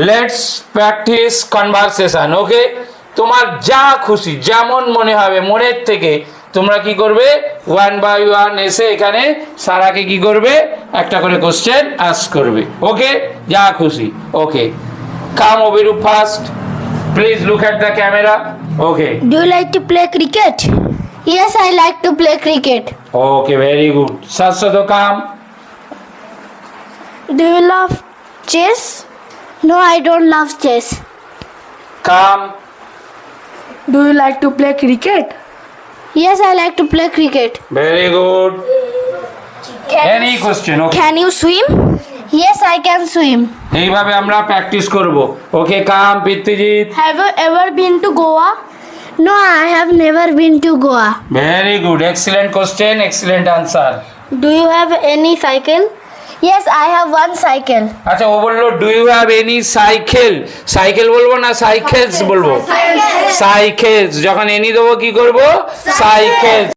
Let's practice conversation. ওকে, তোমার যা খুশি যেমন মনে হবে মনের থেকে তোমরা কি করবে, ওয়ান বাই ওয়ান এসে এখানে সারাকে কি করবে, একটা করে কোশ্চেন আস্ক করবে। ওকে, যা খুশি। Okay, come Abhirup first, please look at the camera. Okay, Do you like to play cricket? Yes, I like to play cricket. Okay, very good. Shashwat come. Do you love chess? No, I don't love chess. Come. Do you like to play cricket? Yes, I like to play cricket. Very good. Any question. Okay, Can you swim? Yes, I can swim. এইভাবে আমরা practice করব। ওকে, কাম পিতৃজিৎ। Have you ever been to Goa? No, I have never been to Goa. Very good, excellent question, excellent answer. Do you have any cycle? Yes, I have one cycle. আচ্ছা, ও বললো do you have any cycle. Cycle বলবো না cycles বলবো? Cycles. যখন any দেবো কি করবো, সাইকেলস।